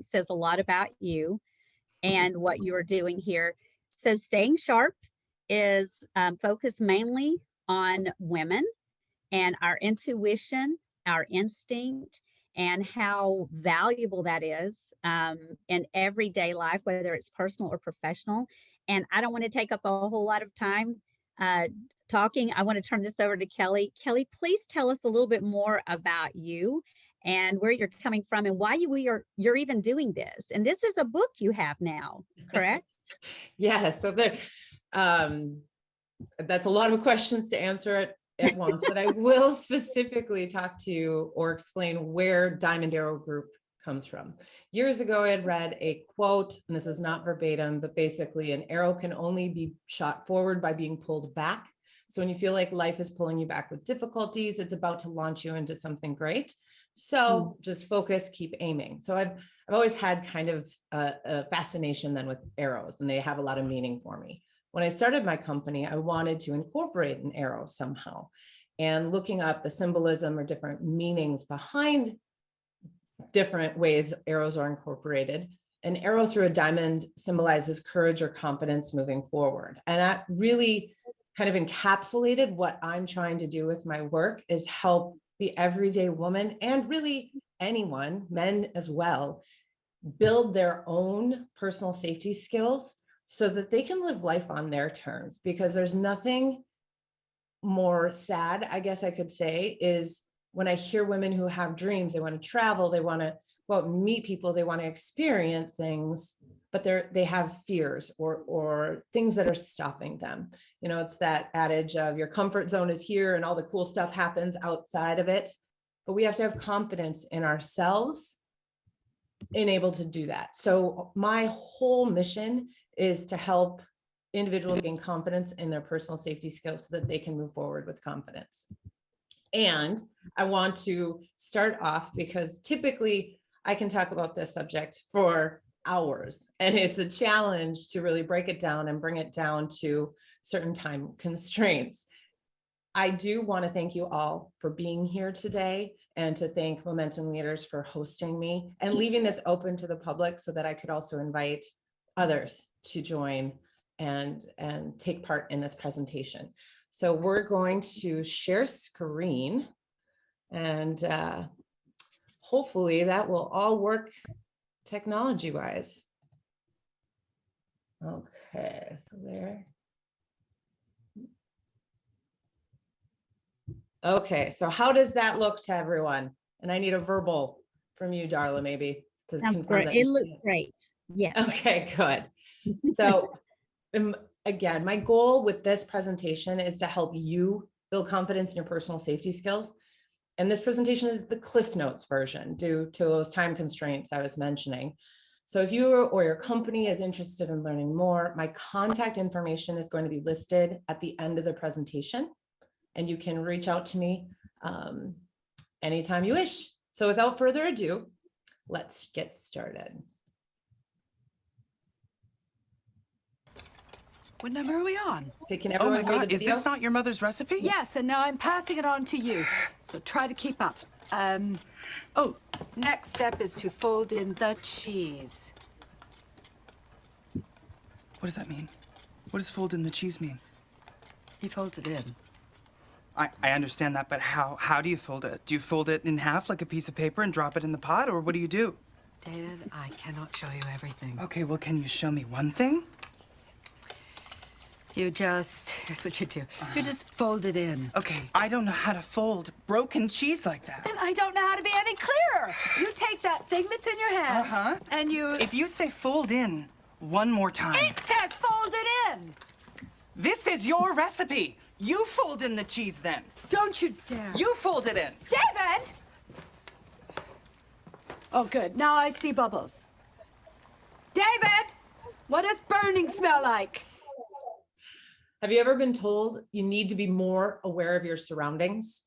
says a lot about you and what you are doing here. So staying sharp is focused mainly on women and our intuition, our instinct, and how valuable that is in everyday life, whether it's personal or professional. And I don't want to take up a whole lot of time uh, talking. I want to turn this over to Kelly. Kelly, please tell us a little bit more about you and where you're coming from and why you're even doing this. And this is a book you have now, correct? Yeah. So that's a lot of questions to answer at once, but I will specifically talk to you or explain where Diamond Arrow Group comes from. Years ago, I had read a quote, and this is not verbatim, but basically an arrow can only be shot forward by being pulled back. So when you feel like life is pulling you back with difficulties, it's about to launch you into something great. So just focus, keep aiming. So I've always had kind of a fascination then with arrows, and they have a lot of meaning for me. When I started my company, I wanted to incorporate an arrow somehow, and looking up the symbolism or different meanings behind different ways arrows are incorporated. An arrow through a diamond symbolizes courage or confidence moving forward. And that really kind of encapsulated what I'm trying to do with my work, is help the everyday woman, and really anyone, men as well, build their own personal safety skills so that they can live life on their terms. Because there's nothing more sad, I guess I could say, is when I hear women who have dreams, they want to travel, they want to go out and meet people, they want to experience things, but they have fears or things that are stopping them. You know, it's that adage of your comfort zone is here and all the cool stuff happens outside of it. But we have to have confidence in ourselves and able to do that. So my whole mission is to help individuals gain confidence in their personal safety skills so that they can move forward with confidence. And I want to start off because typically I can talk about this subject for hours, and it's a challenge to really break it down and bring it down to certain time constraints. I do want to thank you all for being here today, and to thank Momentum Leaders for hosting me and leaving this open to the public so that I could also invite others to join and take part in this presentation. So we're going to share screen, and hopefully that will all work technology wise. Okay, so there. Okay, so how does that look to everyone? And I need a verbal from you, Darla, maybe to Sounds confirm great. that. It looks great. Yes. Okay, good. So again, my goal with this presentation is to help you build confidence in your personal safety skills. And this presentation is the Cliff Notes version due to those time constraints I was mentioning. So if you or your company is interested in learning more, my contact information is going to be listed at the end of the presentation, and you can reach out to me anytime you wish. So without further ado, let's get started. What number are we on? Okay, can everyone Oh my hear God, the is video? this not your mother's recipe? Yes, and now I'm passing it on to you. So try to keep up. Oh, next step is to fold in the cheese. What does that mean? What does fold in the cheese mean? He folds it in. I understand that, but how do you fold it? Do you fold it in half like a piece of paper and drop it in the pot, or what do you do? David, I cannot show you everything. Okay, well, can you show me one thing? Here's what you do. You just fold it in. Okay, I don't know how to fold broken cheese like that. And I don't know how to be any clearer. You take that thing that's in your hand, and you... If you say fold in one more time... It says fold it in! This is your recipe! You fold in the cheese then! Don't you dare! You fold it in! David! Oh, good. Now I see bubbles. David! What does burning smell like? Have you ever been told you need to be more aware of your surroundings?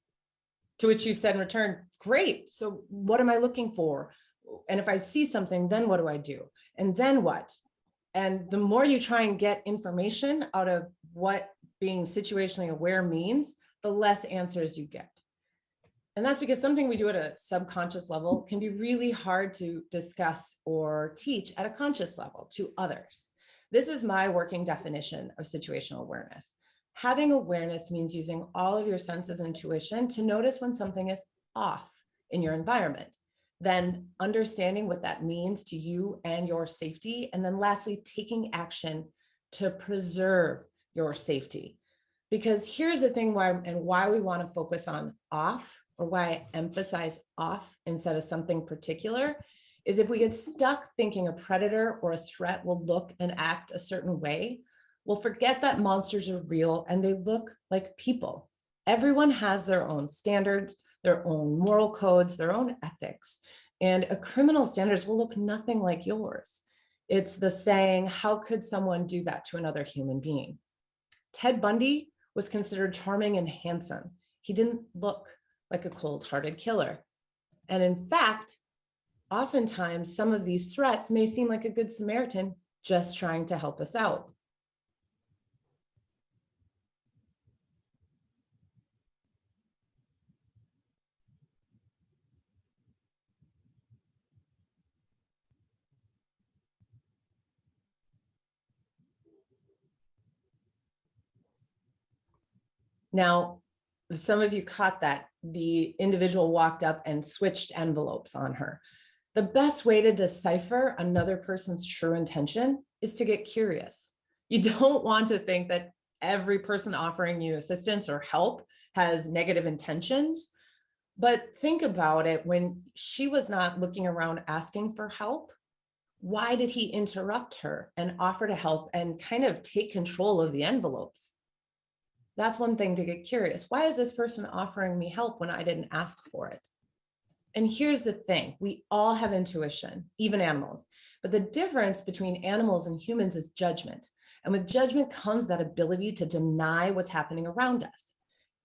To which you said in return, great, so what am I looking for? And if I see something, then what do I do? And then what? And the more you try and get information out of what being situationally aware means, the less answers you get. And that's because something we do at a subconscious level can be really hard to discuss or teach at a conscious level to others. This is my working definition of situational awareness. Having awareness means using all of your senses and intuition to notice when something is off in your environment, then understanding what that means to you and your safety, and then lastly, taking action to preserve your safety. Because here's the thing why we want to focus on off, or why I emphasize off instead of something particular, is if we get stuck thinking a predator or a threat will look and act a certain way, we'll forget that monsters are real and they look like people. Everyone has their own standards, their own moral codes, their own ethics, and a criminal's standards will look nothing like yours. It's the saying, how could someone do that to another human being? Ted Bundy was considered charming and handsome. He didn't look like a cold-hearted killer. And in fact, oftentimes some of these threats may seem like a good Samaritan just trying to help us out. Now, some of you caught that the individual walked up and switched envelopes on her. The best way to decipher another person's true intention is to get curious. You don't want to think that every person offering you assistance or help has negative intentions, but think about it. When she was not looking around asking for help, why did he interrupt her and offer to help and kind of take control of the envelopes? That's one thing to get curious. Why is this person offering me help when I didn't ask for it? And here's the thing, we all have intuition, even animals, but the difference between animals and humans is judgment. And with judgment comes that ability to deny what's happening around us.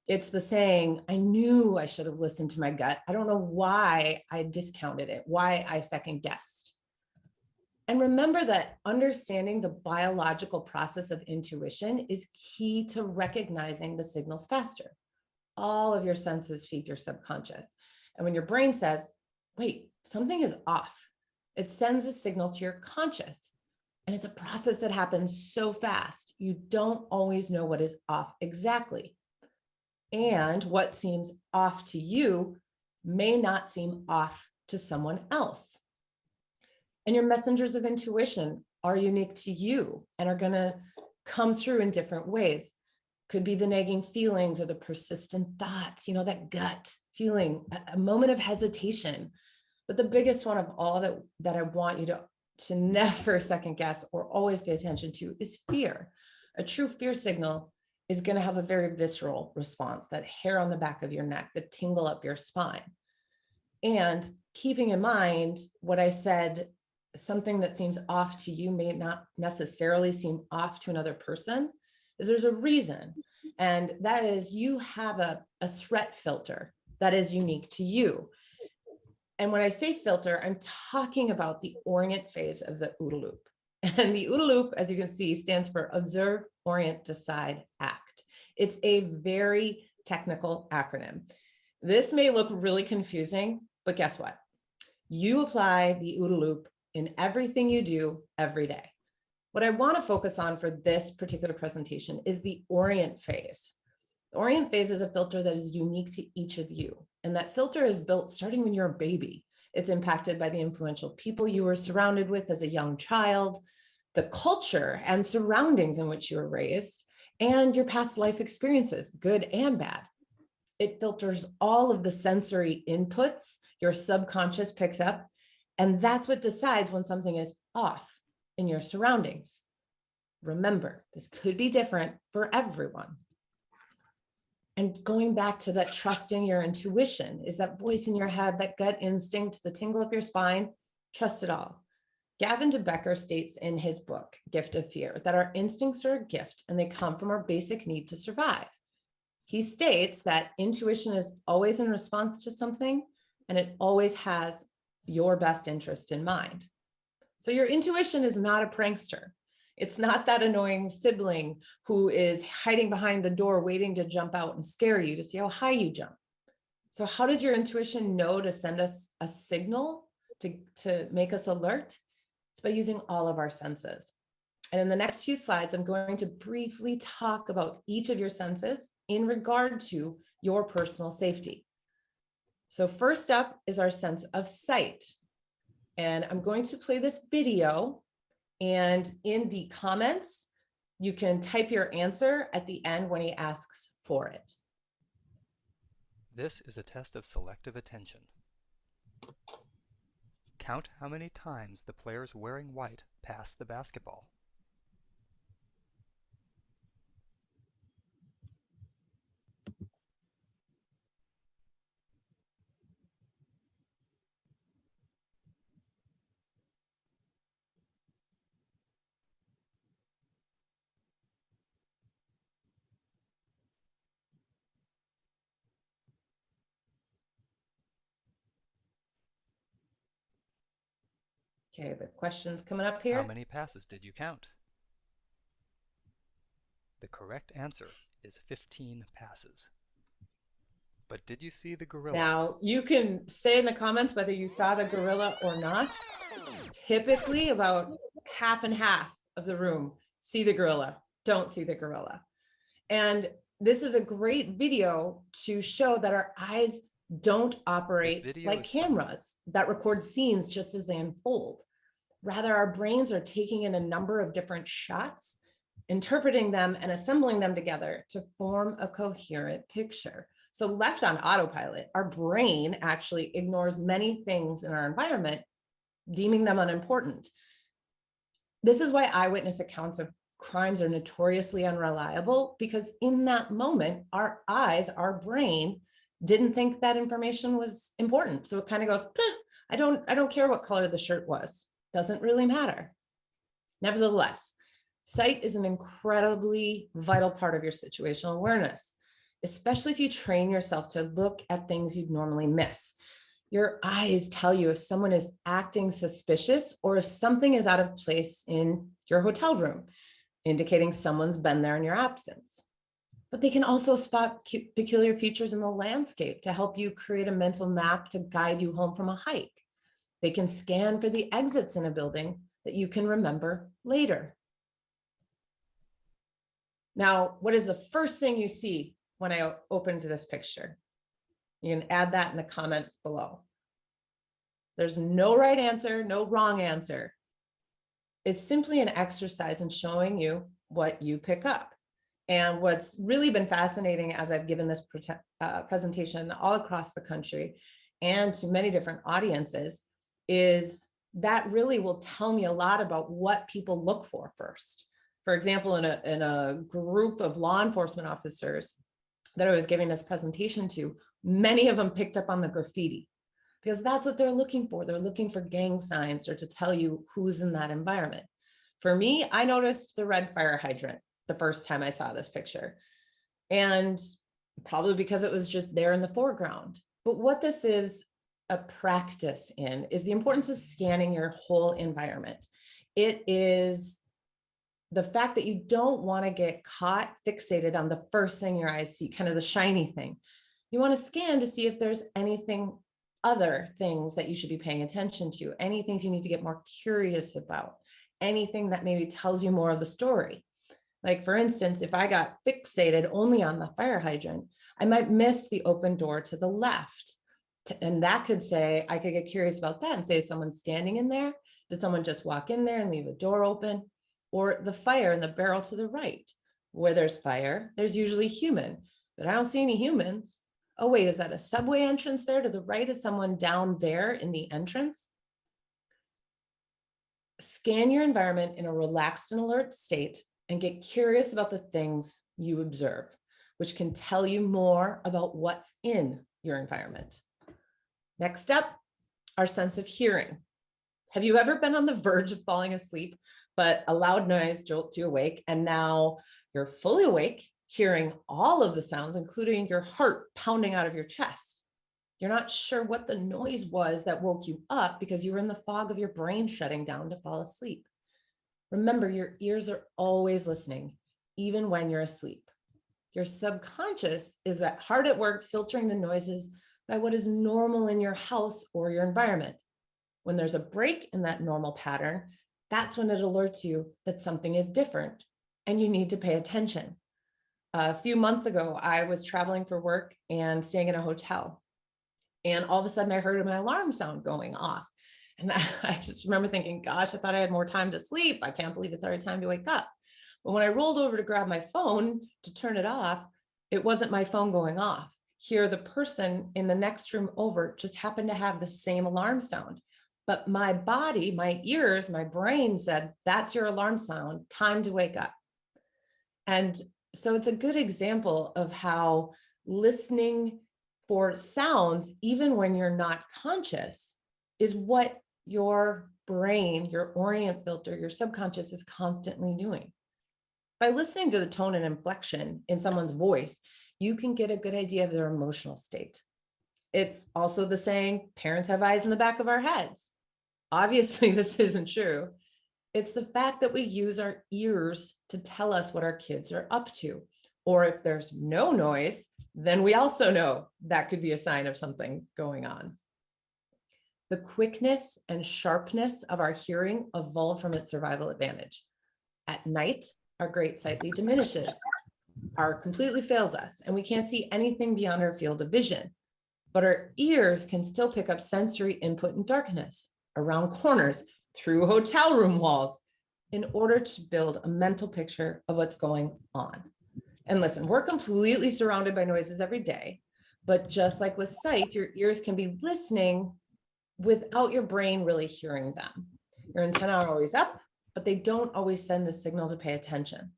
It's the saying, I knew I should have listened to my gut. I don't know why I discounted it, why I second guessed. And remember that understanding the biological process of intuition is key to recognizing the signals faster. All of your senses feed your subconscious. And when your brain says, wait, something is off, it sends a signal to your conscious. And it's a process that happens so fast, you don't always know what is off exactly. And what seems off to you may not seem off to someone else. And your messengers of intuition are unique to you and are going to come through in different ways. Could be the nagging feelings or the persistent thoughts, that gut feeling, a moment of hesitation. But the biggest one of all that I want you to never second guess or always pay attention to is fear. A true fear signal is going to have a very visceral response, that hair on the back of your neck, the tingle up your spine. And keeping in mind what I said, something that seems off to you may not necessarily seem off to another person, is there's a reason. And that is you have a threat filter that is unique to you. And when I say filter, I'm talking about the orient phase of the OODA loop. And the OODA loop, as you can see, stands for observe, orient, decide, act. It's a very technical acronym. This may look really confusing, but guess what? You apply the OODA loop in everything you do every day. What I want to focus on for this particular presentation is the orient phase. The orient phase is a filter that is unique to each of you. And that filter is built starting when you're a baby. It's impacted by the influential people you were surrounded with as a young child, the culture and surroundings in which you were raised, and your past life experiences, good and bad. It filters all of the sensory inputs your subconscious picks up, and that's what decides when something is off in your surroundings. Remember, this could be different for everyone. And going back to that trusting your intuition, is that voice in your head, that gut instinct, the tingle up your spine, trust it all. Gavin de Becker states in his book, Gift of Fear, that our instincts are a gift and they come from our basic need to survive. He states that intuition is always in response to something and it always has your best interest in mind. So your intuition is not a prankster. It's not that annoying sibling who is hiding behind the door waiting to jump out and scare you to see how high you jump. So how does your intuition know to send us a signal to make us alert? It's by using all of our senses. And in the next few slides, I'm going to briefly talk about each of your senses in regard to your personal safety. So first up is our sense of sight. And I'm going to play this video, and in the comments, you can type your answer at the end when he asks for it. This is a test of selective attention. Count how many times the players wearing white pass the basketball. Okay, the question's coming up here. How many passes did you count? The correct answer is 15 passes. But did you see the gorilla? Now, you can say in the comments whether you saw the gorilla or not. Typically, about half and half of the room see the gorilla, don't see the gorilla. And this is a great video to show that our eyes don't operate like cameras that record scenes just as they unfold. Rather, our brains are taking in a number of different shots, interpreting them and assembling them together to form a coherent picture. So left on autopilot, our brain actually ignores many things in our environment, deeming them unimportant. This is why eyewitness accounts of crimes are notoriously unreliable, because in that moment, our eyes, our brain didn't think that information was important. So it kind of goes, I don't care what color the shirt was. Doesn't really matter. Nevertheless, sight is an incredibly vital part of your situational awareness, especially if you train yourself to look at things you'd normally miss. Your eyes tell you if someone is acting suspicious or if something is out of place in your hotel room, indicating someone's been there in your absence. But they can also spot peculiar features in the landscape to help you create a mental map to guide you home from a hike. They can scan for the exits in a building that you can remember later. Now, what is the first thing you see when I open to this picture? You can add that in the comments below. There's no right answer, no wrong answer. It's simply an exercise in showing you what you pick up. And what's really been fascinating as I've given this presentation all across the country and to many different audiences is that really will tell me a lot about what people look for first. For example, in a group of law enforcement officers that I was giving this presentation to, many of them picked up on the graffiti because that's what they're looking for. They're looking for gang signs or to tell you who's in that environment. For me, I noticed the red fire hydrant the first time I saw this picture, and probably because it was just there in the foreground. But what this is a practice in is the importance of scanning your whole environment. It is the fact that you don't want to get caught fixated on the first thing your eyes see, kind of the shiny thing. You want to scan to see if there's anything, other things that you should be paying attention to, any things you need to get more curious about, anything that maybe tells you more of the story. Like for instance, if I got fixated only on the fire hydrant, I might miss the open door to the left. And that could say, I could get curious about that and say, is someone standing in there? Did someone just walk in there and leave a door open? Or the fire in the barrel to the right. Where there's fire, there's usually human, but I don't see any humans. Oh wait, is that a subway entrance there? To the right is someone down there in the entrance? Scan your environment in a relaxed and alert state and get curious about the things you observe, which can tell you more about what's in your environment. Next up, our sense of hearing. Have you ever been on the verge of falling asleep, but a loud noise jolts you awake, and now you're fully awake, hearing all of the sounds, including your heart pounding out of your chest? You're not sure what the noise was that woke you up because you were in the fog of your brain shutting down to fall asleep. Remember, your ears are always listening, even when you're asleep. Your subconscious is hard at work filtering the noises by what is normal in your house or your environment. When there's a break in that normal pattern, that's when it alerts you that something is different and you need to pay attention. A few months ago, I was traveling for work and staying in a hotel. And all of a sudden I heard my alarm sound going off. And I just remember thinking, gosh, I thought I had more time to sleep. I can't believe it's already time to wake up. But when I rolled over to grab my phone to turn it off, it wasn't my phone going off. Here, the person in the next room over just happened to have the same alarm sound. But my body, my ears, my brain said, that's your alarm sound, time to wake up. And so it's a good example of how listening for sounds, even when you're not conscious, is what your brain, your orient filter, your subconscious is constantly doing. By listening to the tone and inflection in someone's voice, you can get a good idea of their emotional state. It's also the saying, parents have eyes in the back of our heads. Obviously, this isn't true. It's the fact that we use our ears to tell us what our kids are up to. Or if there's no noise, then we also know that could be a sign of something going on. The quickness and sharpness of our hearing evolved from its survival advantage. At night, our great sight diminishes, our completely fails us, and we can't see anything beyond our field of vision. But our ears can still pick up sensory input in darkness, around corners, through hotel room walls, in order to build a mental picture of what's going on. And listen, we're completely surrounded by noises every day, but just like with sight, your ears can be listening without your brain really hearing them. Your antennae are always up, but they don't always send a signal to pay attention.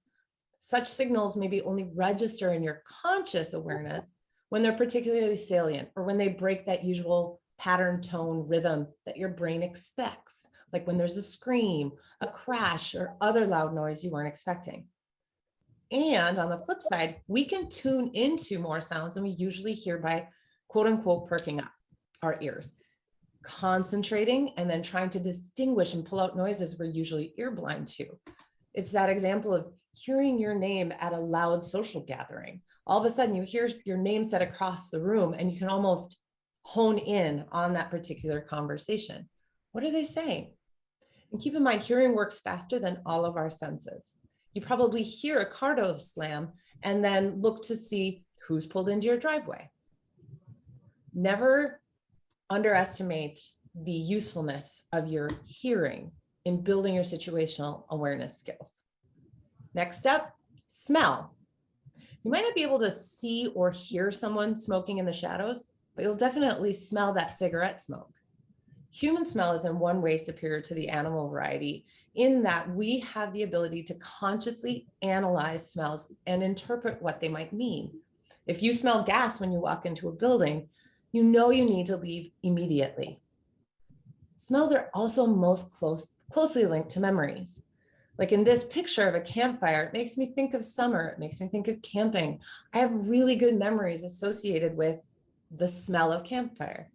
Such signals maybe only register in your conscious awareness when they're particularly salient or when they break that usual pattern, tone, rhythm that your brain expects, like when there's a scream, a crash, or other loud noise you weren't expecting. And on the flip side, we can tune into more sounds than we usually hear by quote unquote perking up our ears, concentrating and then trying to distinguish and pull out noises we're usually ear blind to. It's that example of hearing your name at a loud social gathering. All of a sudden you hear your name said across the room and you can almost hone in on that particular conversation. What are they saying? And keep in mind, hearing works faster than all of our senses. You probably hear a car door slam and then look to see who's pulled into your driveway. Never underestimate the usefulness of your hearing in building your situational awareness skills. Next up, smell. You might not be able to see or hear someone smoking in the shadows, but you'll definitely smell that cigarette smoke. Human smell is in one way superior to the animal variety in that we have the ability to consciously analyze smells and interpret what they might mean. If you smell gas when you walk into a building, you know you need to leave immediately. Smells are also most closely linked to memories. Like in this picture of a campfire, it makes me think of summer. It makes me think of camping. I have really good memories associated with the smell of campfire.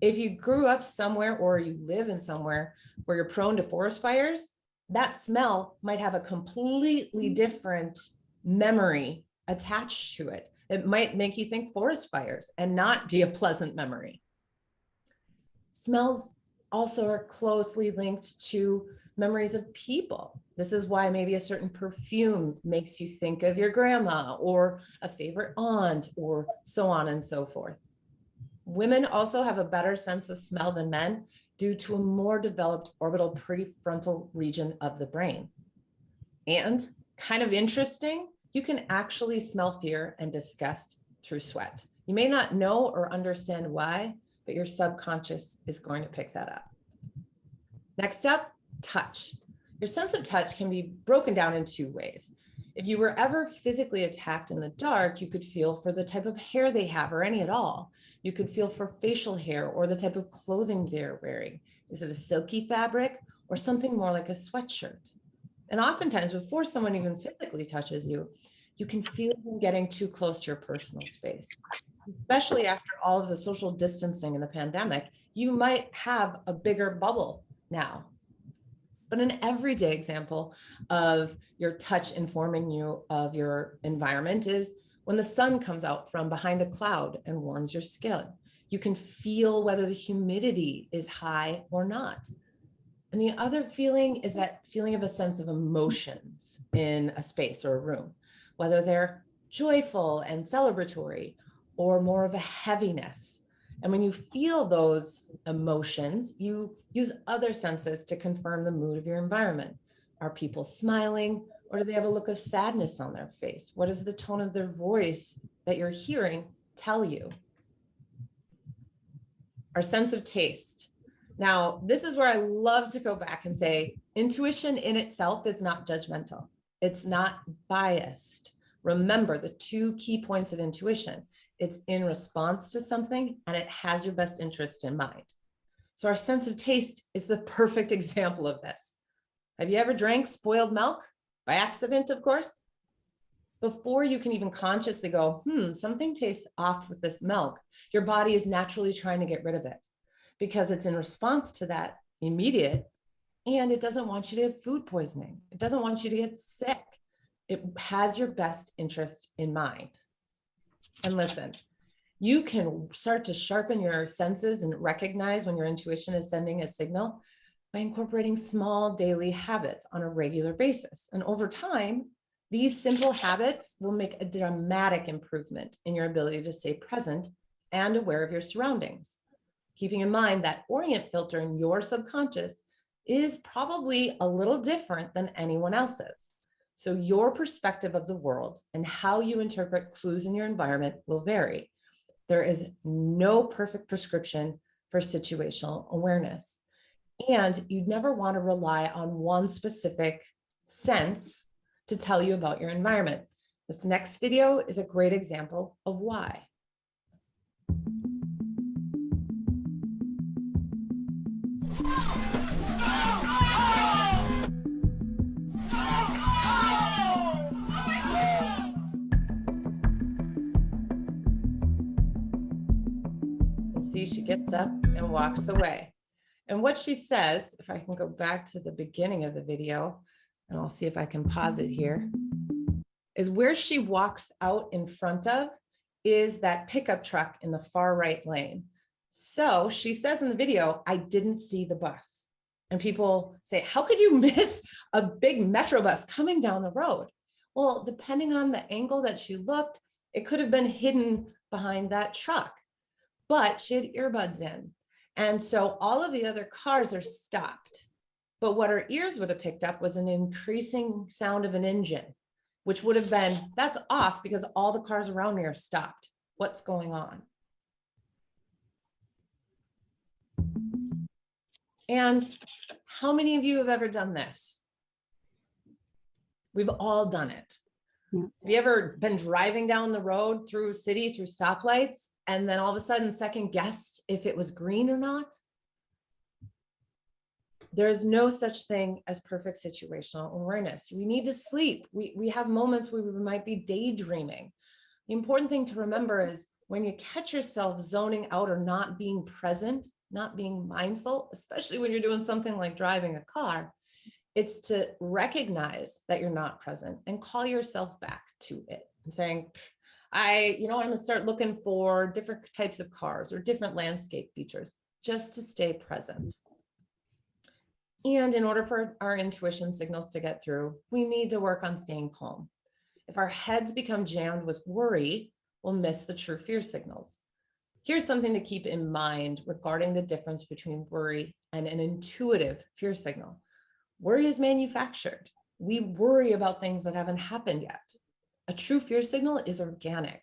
If you grew up somewhere or you live in somewhere where you're prone to forest fires, that smell might have a completely different memory attached to it. It might make you think forest fires and not be a pleasant memory. Smells also are closely linked to memories of people. This is why maybe a certain perfume makes you think of your grandma or a favorite aunt or so on and so forth. Women also have a better sense of smell than men due to a more developed orbital prefrontal region of the brain. And kind of interesting, you can actually smell fear and disgust through sweat. You may not know or understand why, but your subconscious is going to pick that up. Next up, touch. Your sense of touch can be broken down in two ways. If you were ever physically attacked in the dark, you could feel for the type of hair they have or any at all. You could feel for facial hair or the type of clothing they're wearing. Is it a silky fabric or something more like a sweatshirt? And oftentimes before someone even physically touches you, you can feel them getting too close to your personal space. Especially after all of the social distancing in the pandemic, you might have a bigger bubble now. But an everyday example of your touch informing you of your environment is when the sun comes out from behind a cloud and warms your skin. You can feel whether the humidity is high or not. And the other feeling is that feeling of a sense of emotions in a space or a room, whether they're joyful and celebratory or more of a heaviness. And when you feel those emotions, you use other senses to confirm the mood of your environment. Are people smiling, or do they have a look of sadness on their face? What does the tone of their voice that you're hearing tell you? Our sense of taste. Now, this is where I love to go back and say, intuition in itself is not judgmental. It's not biased. Remember the two key points of intuition. It's in response to something, and it has your best interest in mind. So our sense of taste is the perfect example of this. Have you ever drank spoiled milk? By accident, of course. Before you can even consciously go, something tastes off with this milk, your body is naturally trying to get rid of it, because it's in response to that immediate, and it doesn't want you to have food poisoning. It doesn't want you to get sick. It has your best interest in mind. And listen, you can start to sharpen your senses and recognize when your intuition is sending a signal by incorporating small daily habits on a regular basis. And over time, these simple habits will make a dramatic improvement in your ability to stay present and aware of your surroundings. Keeping in mind that orient filter in your subconscious is probably a little different than anyone else's. So your perspective of the world and how you interpret clues in your environment will vary. There is no perfect prescription for situational awareness. And you'd never want to rely on one specific sense to tell you about your environment. This next video is a great example of why. See, she gets up and walks away. And what she says, if I can go back to the beginning of the video, and I'll see if I can pause it here, is where she walks out in front of is that pickup truck in the far right lane. So she says in the video, I didn't see the bus. And people say, how could you miss a big metro bus coming down the road? Well, depending on the angle that she looked, it could have been hidden behind that truck. But she had earbuds in. And so all of the other cars are stopped. But what her ears would have picked up was an increasing sound of an engine, which would have been, that's off because all the cars around me are stopped. What's going on? And how many of you have ever done this? We've all done it. Yeah. Have you ever been driving down the road through a city, through stoplights, and then all of a sudden second guessed if it was green or not? There's no such thing as perfect situational awareness. We need to sleep. We have moments where we might be daydreaming. The important thing to remember is when you catch yourself zoning out or not being present, not being mindful, especially when you're doing something like driving a car, it's to recognize that you're not present and call yourself back to it and saying, I'm going to start looking for different types of cars or different landscape features just to stay present. And in order for our intuition signals to get through, we need to work on staying calm. If our heads become jammed with worry, we'll miss the true fear signals. Here's something to keep in mind regarding the difference between worry and an intuitive fear signal. Worry is manufactured. We worry about things that haven't happened yet. A true fear signal is organic.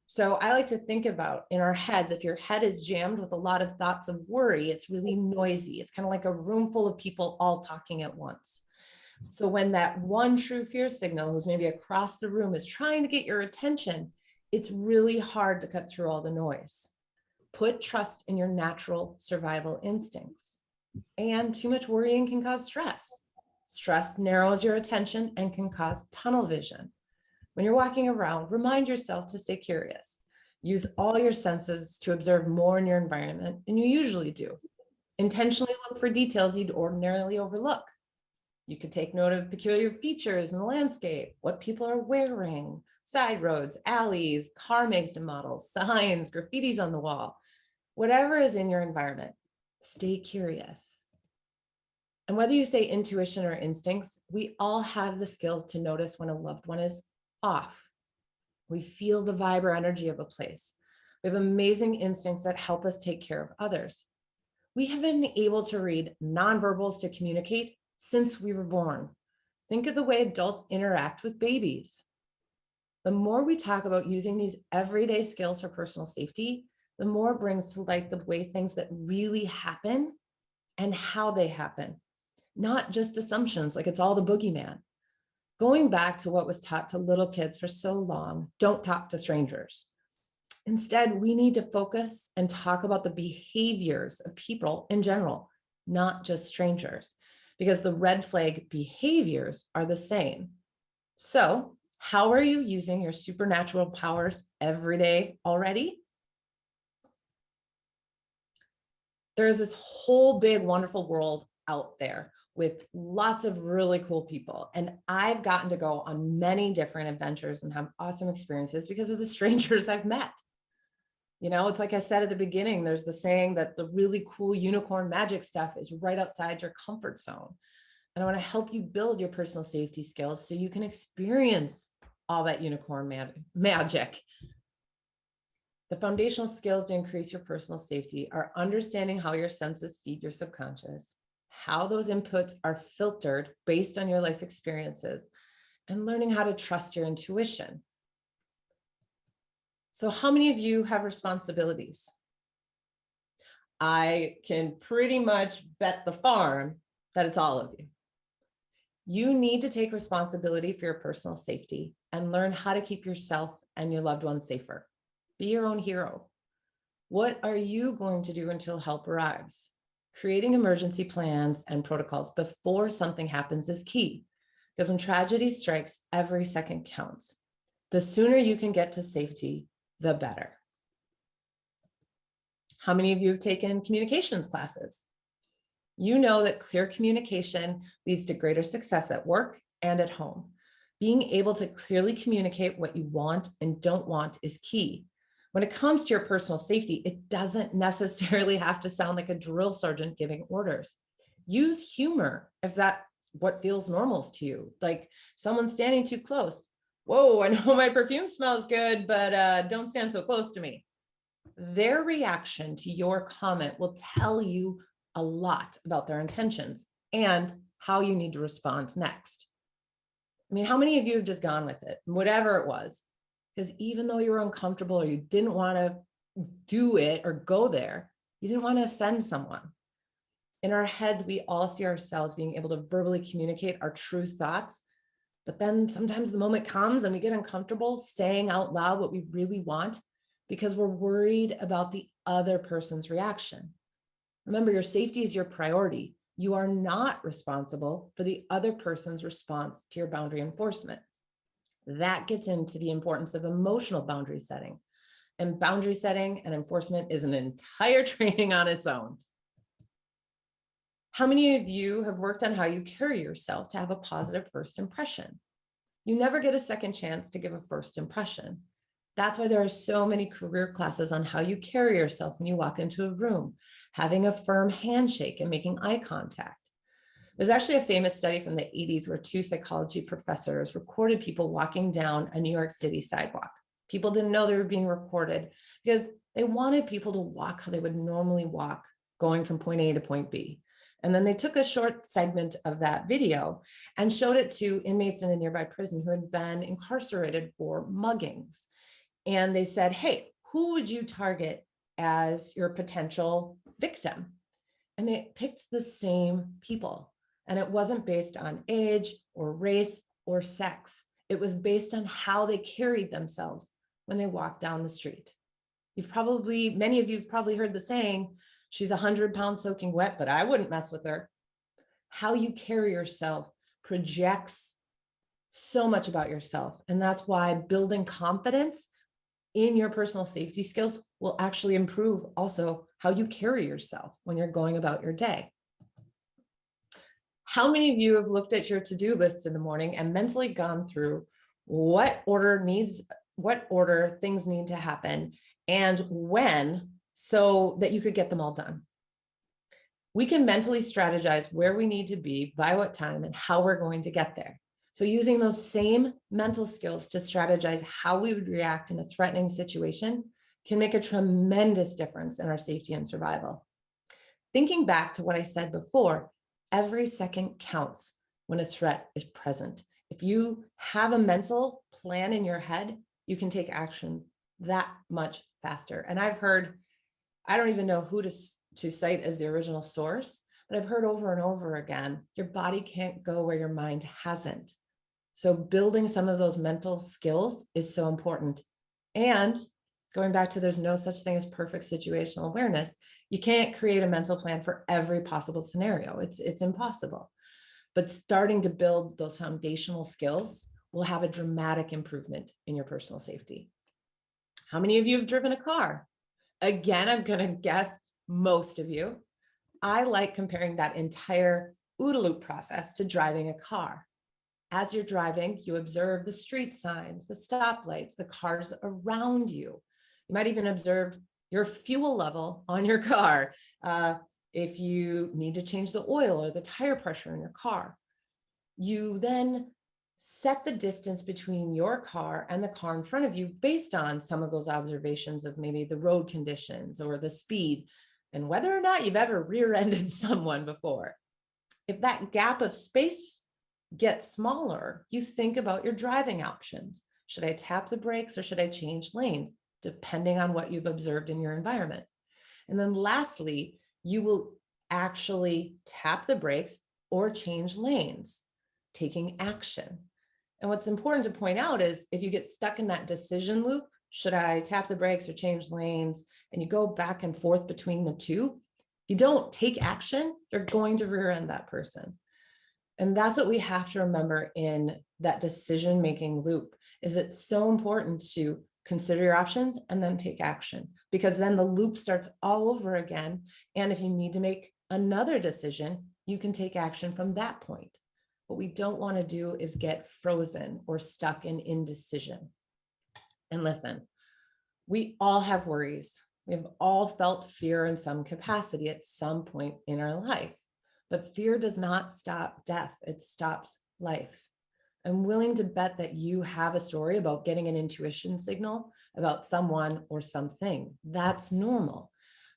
So I like to think about in our heads, if your head is jammed with a lot of thoughts of worry, it's really noisy. It's kind of like a room full of people all talking at once. So when that one true fear signal, who's maybe across the room, is trying to get your attention, it's really hard to cut through all the noise. Put trust in your natural survival instincts. And too much worrying can cause stress. Stress narrows your attention and can cause tunnel vision. When you're walking around, remind yourself to stay curious. Use all your senses to observe more in your environment than you usually do. Intentionally look for details you'd ordinarily overlook. You could take note of peculiar features in the landscape, what people are wearing, side roads, alleys, car makes and models, signs, graffitis on the wall. Whatever is in your environment, stay curious. And whether you say intuition or instincts, we all have the skills to notice when a loved one is off. We feel the vibe or energy of a place. We have amazing instincts that help us take care of others. We have been able to read nonverbals to communicate since we were born. Think of the way adults interact with babies. The more we talk about using these everyday skills for personal safety, the more it brings to light the way things that really happen and how they happen, not just assumptions like it's all the boogeyman. Going back to what was taught to little kids for so long, don't talk to strangers. Instead, we need to focus and talk about the behaviors of people in general, not just strangers, because the red flag behaviors are the same. So, how are you using your supernatural powers every day already? There is this whole big, wonderful world out there with lots of really cool people. And I've gotten to go on many different adventures and have awesome experiences because of the strangers I've met. You know, it's like I said at the beginning, there's the saying that the really cool unicorn magic stuff is right outside your comfort zone. And I want to help you build your personal safety skills so you can experience all that unicorn magic. The foundational skills to increase your personal safety are understanding how your senses feed your subconscious, how those inputs are filtered based on your life experiences, and learning how to trust your intuition. So how many of you have responsibilities? I can pretty much bet the farm that it's all of you. You need to take responsibility for your personal safety and learn how to keep yourself and your loved ones safer. Be your own hero. What are you going to do until help arrives? Creating emergency plans and protocols before something happens is key, because when tragedy strikes, every second counts. The sooner you can get to safety, the better. How many of you have taken communications classes? You know that clear communication leads to greater success at work and at home. Being able to clearly communicate what you want and don't want is key. When it comes to your personal safety, it doesn't necessarily have to sound like a drill sergeant giving orders. Use humor if that's what feels normal to you. Like someone standing too close. Whoa, I know my perfume smells good, but don't stand so close to me. Their reaction to your comment will tell you a lot about their intentions and how you need to respond next. I mean, how many of you have just gone with it, whatever it was? Because even though you were uncomfortable or you didn't want to do it or go there, you didn't want to offend someone. In our heads, we all see ourselves being able to verbally communicate our true thoughts. But then sometimes the moment comes and we get uncomfortable saying out loud what we really want because we're worried about the other person's reaction. Remember, your safety is your priority. You are not responsible for the other person's response to your boundary enforcement. That gets into the importance of emotional boundary setting. And boundary setting and enforcement is an entire training on its own. How many of you have worked on how you carry yourself to have a positive first impression? You never get a second chance to give a first impression. That's why there are so many career classes on how you carry yourself when you walk into a room, having a firm handshake and making eye contact. There's actually a famous study from the 80s where 2 psychology professors recorded people walking down a New York City sidewalk. People didn't know they were being recorded because they wanted people to walk how they would normally walk, going from point A to point B. And then they took a short segment of that video and showed it to inmates in a nearby prison who had been incarcerated for muggings. And they said, hey, who would you target as your potential victim? And they picked the same people. And it wasn't based on age or race or sex. It was based on how they carried themselves when they walked down the street. Many of you have probably heard the saying, she's 100 pounds soaking wet, but I wouldn't mess with her. How you carry yourself projects so much about yourself. And that's why building confidence in your personal safety skills will actually improve also how you carry yourself when you're going about your day. How many of you have looked at your to-do list in the morning and mentally gone through what order things need to happen and when so that you could get them all done. We can mentally strategize where we need to be, by what time, and how we're going to get there. So using those same mental skills to strategize how we would react in a threatening situation can make a tremendous difference in our safety and survival. Thinking back to what I said before, every second counts when a threat is present. If you have a mental plan in your head, you can take action that much faster. And I've heard, I don't even know who to cite as the original source, but I've heard over and over again, your body can't go where your mind hasn't. So building some of those mental skills is so important. And going back to there's no such thing as perfect situational awareness. You can't create a mental plan for every possible scenario. It's impossible. But starting to build those foundational skills will have a dramatic improvement in your personal safety. How many of you have driven a car? Again, I'm going to guess most of you. I like comparing that entire OODA loop process to driving a car. As you're driving, you observe the street signs, the stoplights, the cars around you. You might even observe your fuel level on your car, if you need to change the oil or the tire pressure in your car. You then set the distance between your car and the car in front of you based on some of those observations of maybe the road conditions or the speed and whether or not you've ever rear-ended someone before. If that gap of space gets smaller, you think about your driving options. Should I tap the brakes or should I change lanes, depending on what you've observed in your environment? And then lastly, you will actually tap the brakes or change lanes, taking action. And what's important to point out is if you get stuck in that decision loop, should I tap the brakes or change lanes? And you go back and forth between the two, if you don't take action, you're going to rear end that person. And that's what we have to remember in that decision-making loop, is it's so important to consider your options and then take action, because then the loop starts all over again. And if you need to make another decision, you can take action from that point. What we don't want to do is get frozen or stuck in indecision. And listen, we all have worries. We've all felt fear in some capacity at some point in our life. But fear does not stop death, it stops life. I'm willing to bet that you have a story about getting an intuition signal about someone or something. That's normal.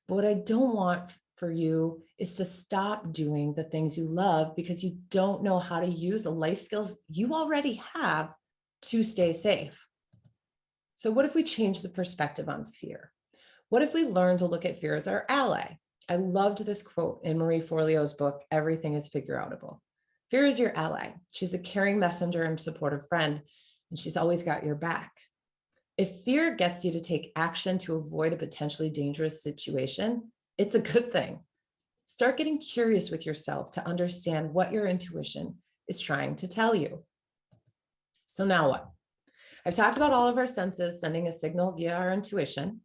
But what I don't want for you is to stop doing the things you love because you don't know how to use the life skills you already have to stay safe. So what if we change the perspective on fear? What if we learn to look at fear as our ally? I loved this quote in Marie Forleo's book, Everything is Figure Outable. Fear is your ally. She's a caring messenger and supportive friend, and she's always got your back. If fear gets you to take action to avoid a potentially dangerous situation, it's a good thing. Start getting curious with yourself to understand what your intuition is trying to tell you. So now what? I've talked about all of our senses sending a signal via our intuition.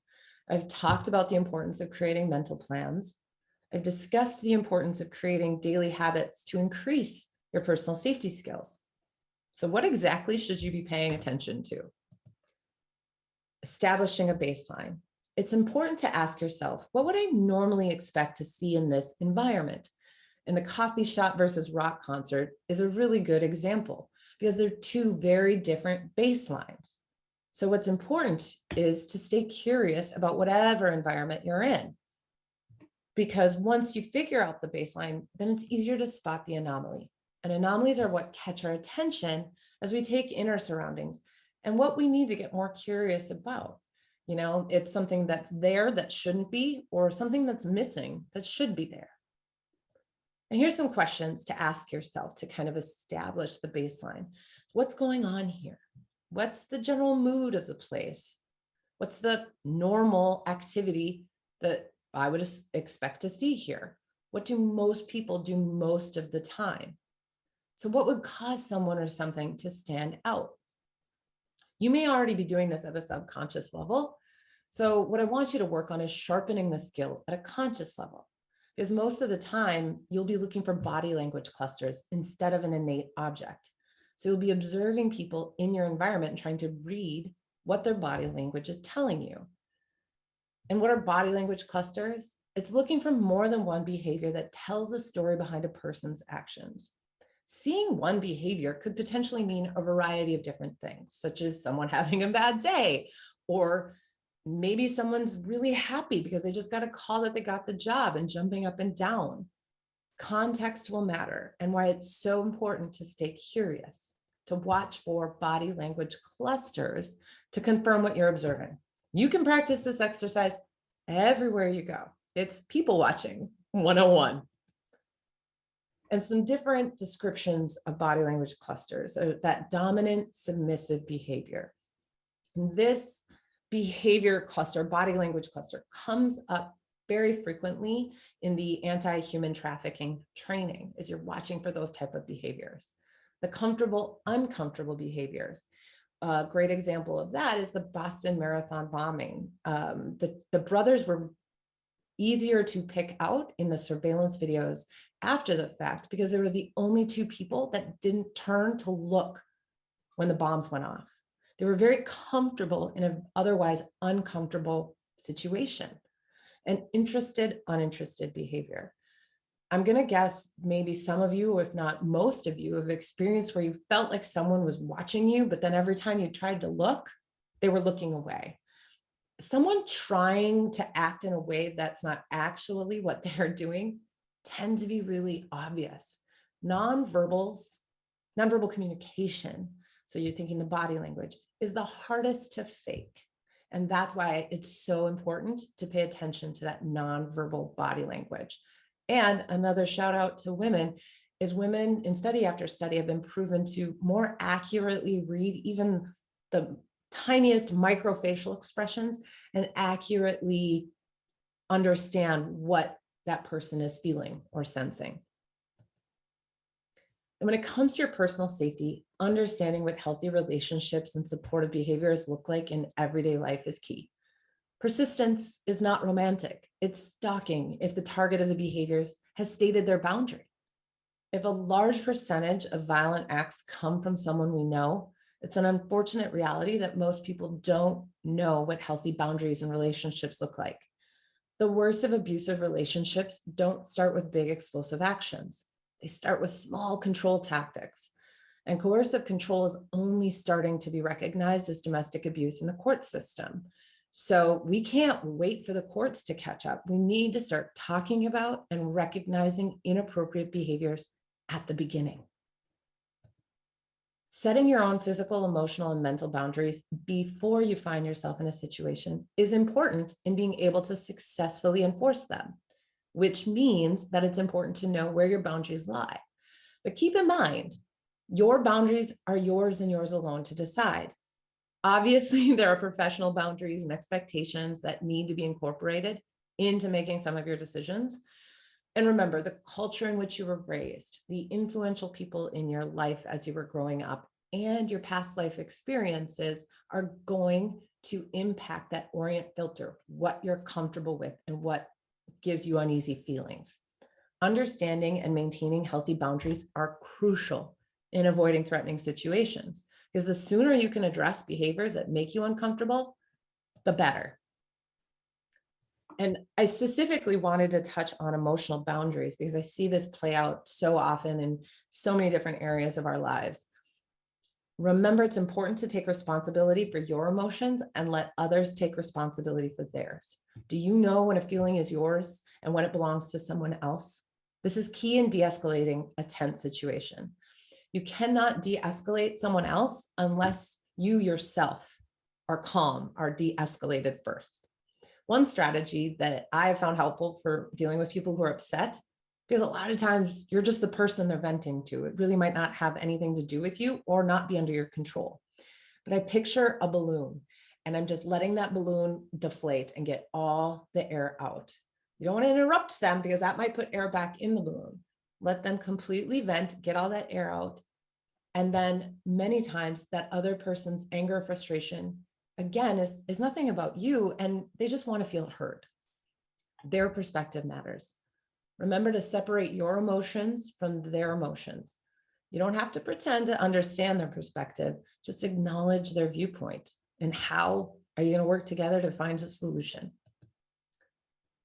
I've talked about the importance of creating mental plans. I've discussed the importance of creating daily habits to increase your personal safety skills. So what exactly should you be paying attention to? Establishing a baseline. It's important to ask yourself, what would I normally expect to see in this environment? And the coffee shop versus rock concert is a really good example because they're two very different baselines. So what's important is to stay curious about whatever environment you're in. Because once you figure out the baseline, then it's easier to spot the anomaly. And anomalies are what catch our attention as we take in our surroundings and what we need to get more curious about. You know, it's something that's there that shouldn't be, or something that's missing that should be there. And here's some questions to ask yourself to kind of establish the baseline. What's going on here? What's the general mood of the place? What's the normal activity that I would expect to see here? What do most people do most of the time? So what would cause someone or something to stand out? You may already be doing this at a subconscious level. So what I want you to work on is sharpening the skill at a conscious level, because most of the time you'll be looking for body language clusters instead of an innate object. So you'll be observing people in your environment and trying to read what their body language is telling you. And what are body language clusters? It's looking for more than one behavior that tells a story behind a person's actions. Seeing one behavior could potentially mean a variety of different things, such as someone having a bad day, or maybe someone's really happy because they just got a call that they got the job and jumping up and down. Context will matter, and why it's so important to stay curious, to watch for body language clusters to confirm what you're observing. You can practice this exercise everywhere you go. It's people watching 101. And some different descriptions of body language clusters are that dominant submissive behavior. And this behavior cluster, body language cluster, comes up very frequently in the anti-human trafficking training as you're watching for those type of behaviors. The comfortable, uncomfortable behaviors. A great example of that is the Boston Marathon bombing. The brothers were easier to pick out in the surveillance videos after the fact because they were the only two people that didn't turn to look when the bombs went off. They were very comfortable in an otherwise uncomfortable situation. And interested, uninterested behavior. I'm going to guess maybe some of you, if not most of you, have experienced where you felt like someone was watching you, but then every time you tried to look, they were looking away. Someone trying to act in a way that's not actually what they're doing tend to be really obvious. Nonverbal communication, so you're thinking the body language, is the hardest to fake. And that's why it's so important to pay attention to that nonverbal body language. And another shout out to women is women in study after study have been proven to more accurately read even the tiniest microfacial expressions and accurately understand what that person is feeling or sensing. And when it comes to your personal safety, understanding what healthy relationships and supportive behaviors look like in everyday life is key. Persistence is not romantic. It's stalking if the target of the behaviors has stated their boundary. If a large percentage of violent acts come from someone we know, it's an unfortunate reality that most people don't know what healthy boundaries and relationships look like. The worst of abusive relationships don't start with big explosive actions. They start with small control tactics. And coercive control is only starting to be recognized as domestic abuse in the court system. So we can't wait for the courts to catch up. We need to start talking about and recognizing inappropriate behaviors at the beginning. Setting your own physical, emotional, and mental boundaries before you find yourself in a situation is important in being able to successfully enforce them, which means that it's important to know where your boundaries lie. But keep in mind, your boundaries are yours and yours alone to decide. Obviously, there are professional boundaries and expectations that need to be incorporated into making some of your decisions. And remember, the culture in which you were raised, the influential people in your life as you were growing up, and your past life experiences are going to impact that orient filter, what you're comfortable with and what gives you uneasy feelings. Understanding and maintaining healthy boundaries are crucial in avoiding threatening situations, because the sooner you can address behaviors that make you uncomfortable, the better. And I specifically wanted to touch on emotional boundaries because I see this play out so often in so many different areas of our lives. Remember, it's important to take responsibility for your emotions and let others take responsibility for theirs. Do you know when a feeling is yours and when it belongs to someone else? This is key in de-escalating a tense situation. You cannot de-escalate someone else unless you yourself are calm, are de-escalated first. One strategy that I have found helpful for dealing with people who are upset, because a lot of times you're just the person they're venting to. It really might not have anything to do with you or not be under your control. But I picture a balloon and I'm just letting that balloon deflate and get all the air out. You don't want to interrupt them because that might put air back in the balloon. Let them completely vent, get all that air out. And then many times that other person's anger or frustration, again, is nothing about you, and they just want to feel heard. Their perspective matters. Remember to separate your emotions from their emotions. You don't have to pretend to understand their perspective, just acknowledge their viewpoint and how are you going to work together to find a solution.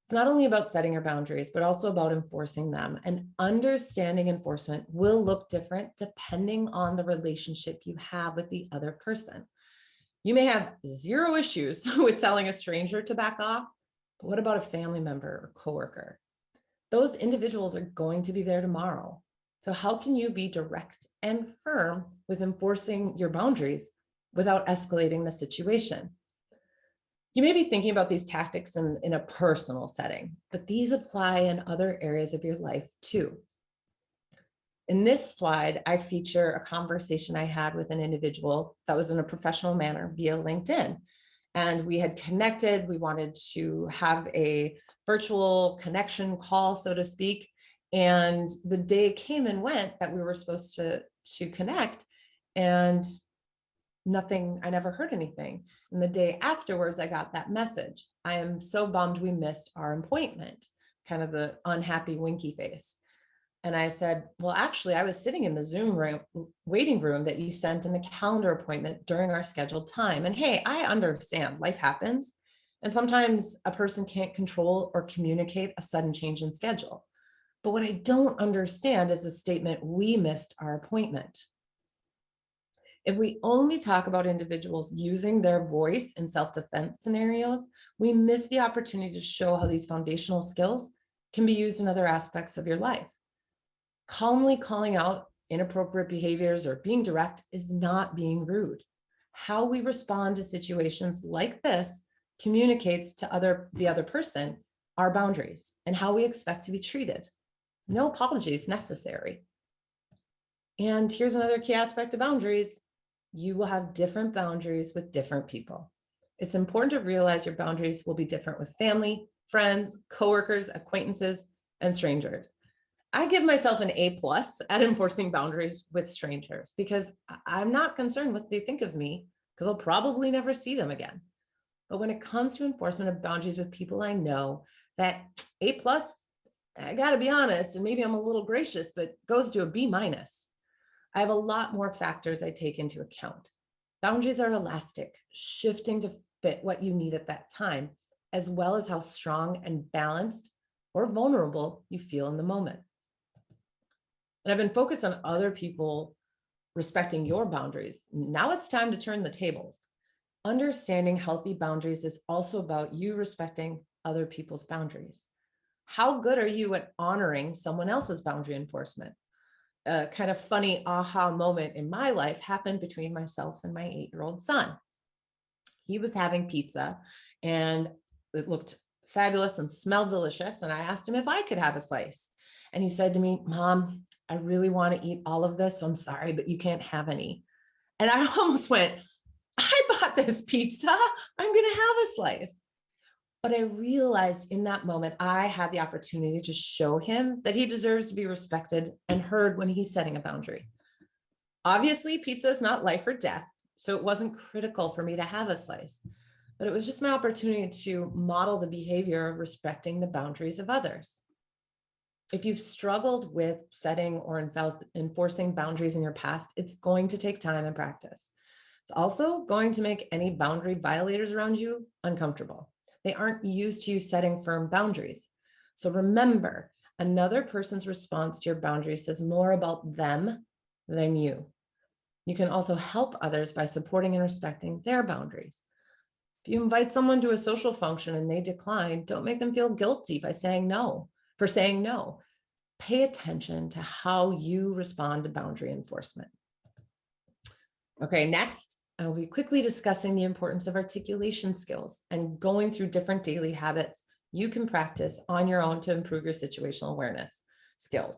It's not only about setting your boundaries, but also about enforcing them. And understanding enforcement will look different depending on the relationship you have with the other person. You may have zero issues with telling a stranger to back off, but what about a family member or coworker? Those individuals are going to be there tomorrow. So how can you be direct and firm with enforcing your boundaries without escalating the situation? You may be thinking about these tactics in a personal setting, but these apply in other areas of your life too. In this slide, I feature a conversation I had with an individual that was in a professional manner via LinkedIn. And we had connected. We wanted to have a virtual connection call, so to speak. And the day came and went that we were supposed to connect, and nothing, I never heard anything. And the day afterwards, I got that message. I am so bummed we missed our appointment, kind of the unhappy winky face. And I said, well, actually, I was sitting in the Zoom room, waiting room that you sent in the calendar appointment during our scheduled time. And hey, I understand life happens. And sometimes a person can't control or communicate a sudden change in schedule. But what I don't understand is the statement, we missed our appointment. If we only talk about individuals using their voice in self-defense scenarios, we miss the opportunity to show how these foundational skills can be used in other aspects of your life. Calmly calling out inappropriate behaviors or being direct is not being rude. How we respond to situations like this communicates to the other person our boundaries and how we expect to be treated. No apologies necessary. And here's another key aspect of boundaries. You will have different boundaries with different people. It's important to realize your boundaries will be different with family, friends, coworkers, acquaintances, and strangers. I give myself an A+ at enforcing boundaries with strangers because I'm not concerned what they think of me because I'll probably never see them again. But when it comes to enforcement of boundaries with people I know, that A+, I gotta be honest, and maybe I'm a little gracious, but goes to a B-. I have a lot more factors I take into account. Boundaries are elastic, shifting to fit what you need at that time, as well as how strong and balanced or vulnerable you feel in the moment. And I've been focused on other people respecting your boundaries. Now it's time to turn the tables. Understanding healthy boundaries is also about you respecting other people's boundaries. How good are you at honoring someone else's boundary enforcement? A kind of funny aha moment in my life happened between myself and my 8-year-old son. He was having pizza and it looked fabulous and smelled delicious. And I asked him if I could have a slice. And he said to me, Mom, I really want to eat all of this. So I'm sorry, but you can't have any. And I almost went, I bought this pizza. I'm going to have a slice. But I realized in that moment, I had the opportunity to show him that he deserves to be respected and heard when he's setting a boundary. Obviously, pizza is not life or death, so it wasn't critical for me to have a slice, but it was just my opportunity to model the behavior of respecting the boundaries of others. If you've struggled with setting or enforcing boundaries in your past, it's going to take time and practice. It's also going to make any boundary violators around you uncomfortable. They aren't used to you setting firm boundaries. So remember, another person's response to your boundary says more about them than you. You can also help others by supporting and respecting their boundaries. If you invite someone to a social function and they decline, don't make them feel guilty by saying no. Pay attention to how you respond to boundary enforcement. Okay, next, I'll be quickly discussing the importance of articulation skills and going through different daily habits you can practice on your own to improve your situational awareness skills.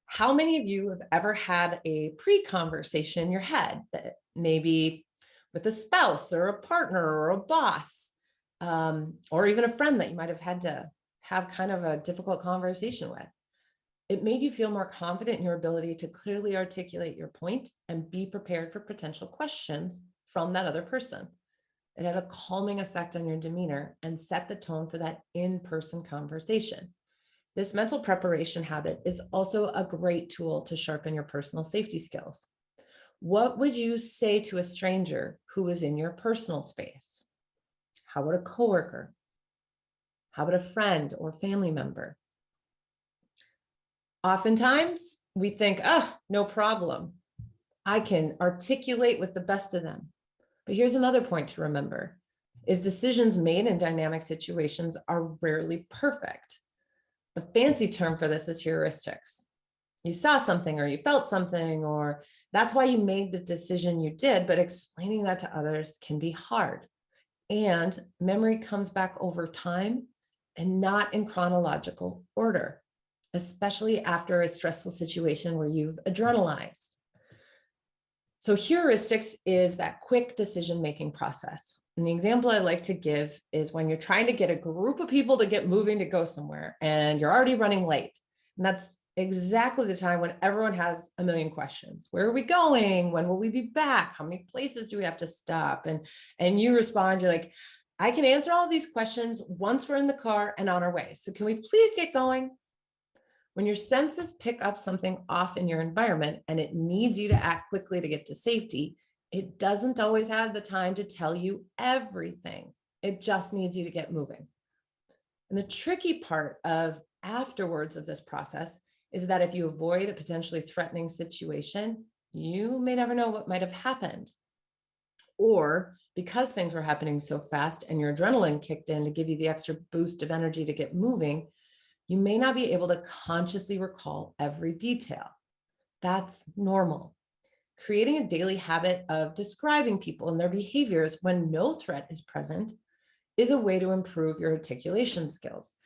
How many of you have ever had a pre-conversation in your head that maybe with a spouse or a partner or a boss, or even a friend that you might have had to have kind of a difficult conversation with? It made you feel more confident in your ability to clearly articulate your point and be prepared for potential questions from that other person. It had a calming effect on your demeanor and set the tone for that in-person conversation. This mental preparation habit is also a great tool to sharpen your personal safety skills. What would you say to a stranger who is in your personal space? How about a coworker? How about a friend or family member? Oftentimes we think, oh, no problem. I can articulate with the best of them. But here's another point to remember, is decisions made in dynamic situations are rarely perfect. The fancy term for this is heuristics. You saw something or you felt something, or that's why you made the decision you did, but explaining that to others can be hard. And memory comes back over time and not in chronological order, especially after a stressful situation where you've adrenalized. So heuristics is that quick decision-making process. And the example I like to give is when you're trying to get a group of people to get moving to go somewhere and you're already running late. And that's exactly the time when everyone has a million questions. Where are we going? When will we be back? How many places do we have to stop? And you respond, you're like, I can answer all of these questions once we're in the car and on our way. So can we please get going? When your senses pick up something off in your environment and it needs you to act quickly to get to safety, it doesn't always have the time to tell you everything. It just needs you to get moving. And the tricky part of afterwards of this process is that if you avoid a potentially threatening situation, you may never know what might have happened. Or because things were happening so fast and your adrenaline kicked in to give you the extra boost of energy to get moving, you may not be able to consciously recall every detail. That's normal. Creating a daily habit of describing people and their behaviors when no threat is present is a way to improve your articulation skills.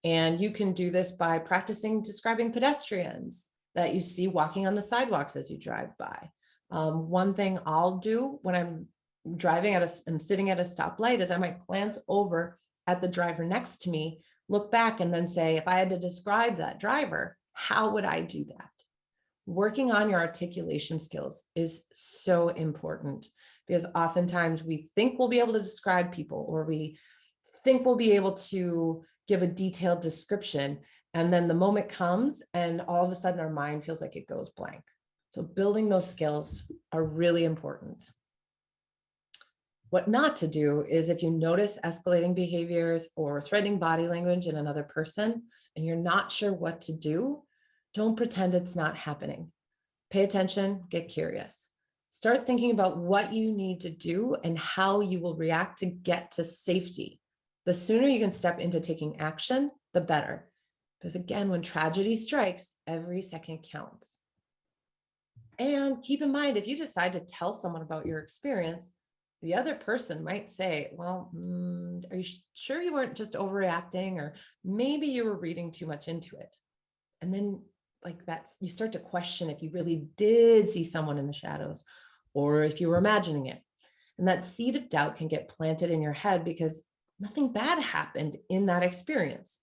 And you can do this by practicing describing pedestrians that you see walking on the sidewalks as you drive by. One thing I'll do when I'm driving and sitting at a stoplight is I might glance over at the driver next to me, look back, and then say, if I had to describe that driver, how would I do that? Working on your articulation skills is so important because oftentimes we think we'll be able to describe people, or we think we'll be able to give a detailed description. And then the moment comes and all of a sudden our mind feels like it goes blank. So building those skills are really important. What not to do is if you notice escalating behaviors or threatening body language in another person and you're not sure what to do, don't pretend it's not happening. Pay attention, get curious. Start thinking about what you need to do and how you will react to get to safety. The sooner you can step into taking action, the better. Because again, when tragedy strikes, every second counts. And keep in mind, if you decide to tell someone about your experience, the other person might say, well, are you sure you weren't just overreacting, or maybe you were reading too much into it? And then you start to question if you really did see someone in the shadows or if you were imagining it. And that seed of doubt can get planted in your head because nothing bad happened in that experience.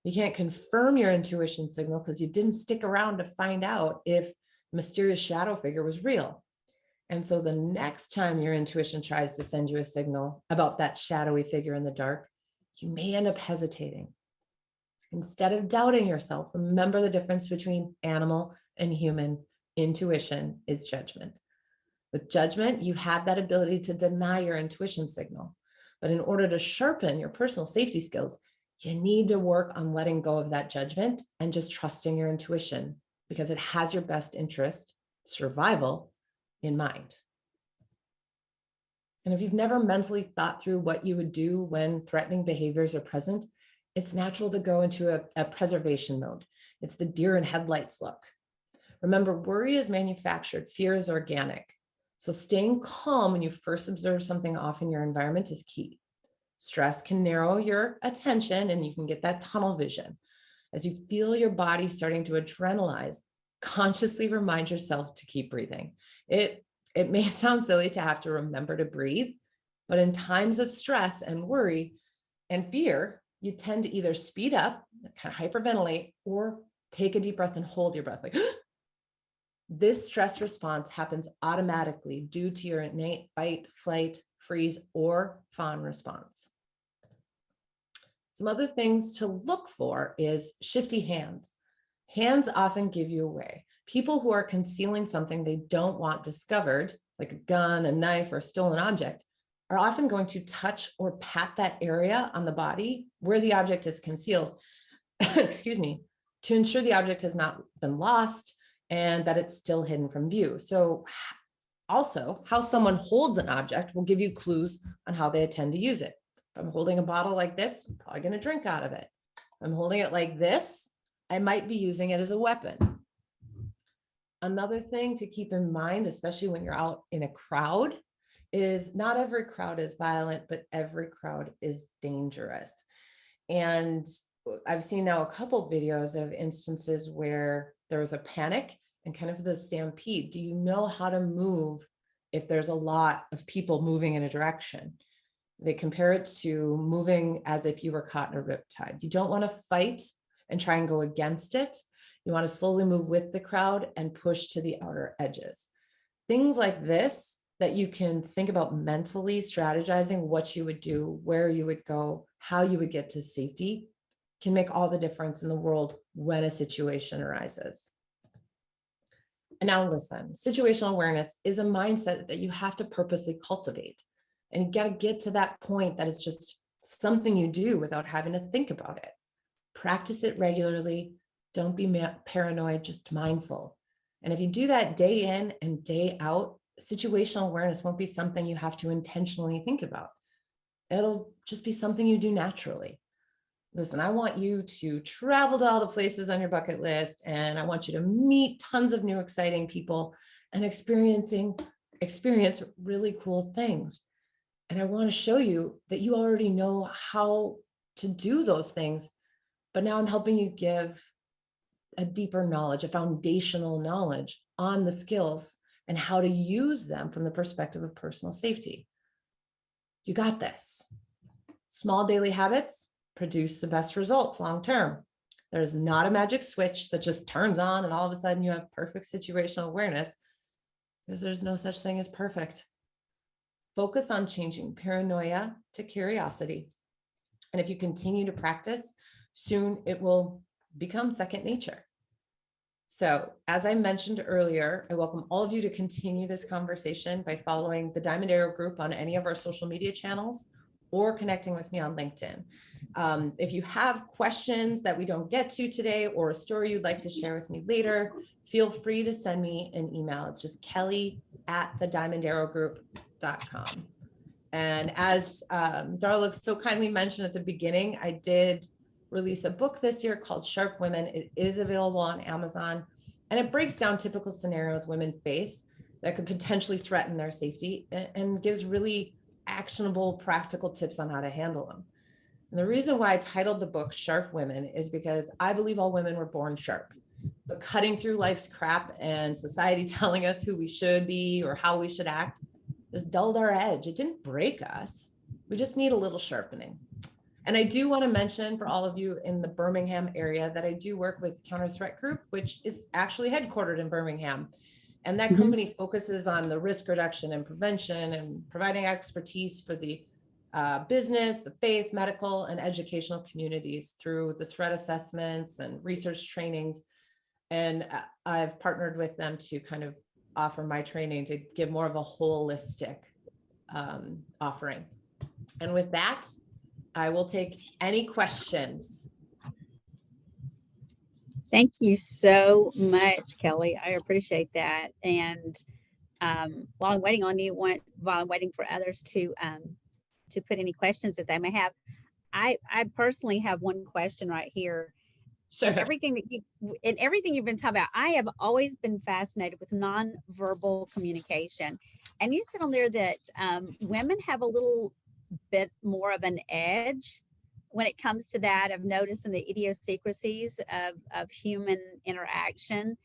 You can't confirm your intuition signal because you didn't stick around to find out if mysterious shadow figure was real. And so the next time your intuition tries to send you a signal about that shadowy figure in the dark, you may end up hesitating. Instead of doubting yourself, remember the difference between animal and human. Intuition is judgment. With judgment, you have that ability to deny your intuition signal. But in order to sharpen your personal safety skills, you need to work on letting go of that judgment and just trusting your intuition because it has your best interest, survival, in mind. And if you've never mentally thought through what you would do when threatening behaviors are present, it's natural to go into a preservation mode. It's the deer in headlights look. Remember, worry is manufactured, fear is organic. So staying calm when you first observe something off in your environment is key. Stress can narrow your attention and you can get that tunnel vision. As you feel your body starting to adrenalize, consciously remind yourself to keep breathing. It may sound silly to have to remember to breathe, but in times of stress and worry and fear, you tend to either speed up, kind of hyperventilate, or take a deep breath and hold your breath. Like this stress response happens automatically due to your innate fight, flight, freeze, or fawn response. Some other things to look for is shifty hands. Hands often give you away. People who are concealing something they don't want discovered, like a gun, a knife, or a stolen object, are often going to touch or pat that area on the body where the object is concealed, excuse me, to ensure the object has not been lost and that it's still hidden from view. So also, how someone holds an object will give you clues on how they intend to use it. If I'm holding a bottle like this, I'm probably going to drink out of it. If I'm holding it like this, I might be using it as a weapon. Another thing to keep in mind, especially when you're out in a crowd, is not every crowd is violent, but every crowd is dangerous. And I've seen now a couple videos of instances where there was a panic and kind of the stampede. Do you know how to move if there's a lot of people moving in a direction? They compare it to moving as if you were caught in a riptide. You don't want to fight and try and go against it. You want to slowly move with the crowd and push to the outer edges. Things like this that you can think about mentally strategizing what you would do, where you would go, how you would get to safety can make all the difference in the world when a situation arises. And now listen, situational awareness is a mindset that you have to purposely cultivate. And you got to get to that point that it's just something you do without having to think about it. Practice it regularly. Don't be paranoid, just mindful. And if you do that day in and day out, situational awareness won't be something you have to intentionally think about. It'll just be something you do naturally. Listen, I want you to travel to all the places on your bucket list, and I want you to meet tons of new exciting people and experience really cool things. And I want to show you that you already know how to do those things, but now I'm helping you give a deeper knowledge, a foundational knowledge on the skills and how to use them from the perspective of personal safety. You got this. Small daily habits produce the best results long term. There's not a magic switch that just turns on and all of a sudden you have perfect situational awareness, because there's no such thing as perfect. Focus on changing paranoia to curiosity. And if you continue to practice, soon it will become second nature. So as I mentioned earlier, I welcome all of you to continue this conversation by following the Diamond Arrow Group on any of our social media channels or connecting with me on LinkedIn. If you have questions that we don't get to today or a story you'd like to share with me later, feel free to send me an email. It's just kelly@thediamondarrowgroup.com. And as Darla so kindly mentioned at the beginning, I did release a book this year called Sharp Women. It is available on Amazon, and it breaks down typical scenarios women face that could potentially threaten their safety and gives really actionable, practical tips on how to handle them. And the reason why I titled the book Sharp Women is because I believe all women were born sharp, but cutting through life's crap and society telling us who we should be or how we should act just dulled our edge. It didn't break us. We just need a little sharpening. And I do want to mention for all of you in the Birmingham area that I do work with Counter Threat Group, which is actually headquartered in Birmingham. And that company focuses on the risk reduction and prevention and providing expertise for the business, the faith, medical, and educational communities through the threat assessments and research trainings. And I've partnered with them to kind of offer my training to give more of a holistic offering. And with that, I will take any questions. Thank you so much, Kelly. I appreciate that. And while I'm waiting on you, while I'm waiting for others to put any questions that they may have, I personally have one question right here. Sure. Everything you've been talking about, I have always been fascinated with nonverbal communication. And you said on there that women have a little bit more of an edge when it comes to that, of noticing the idiosyncrasies of human interaction.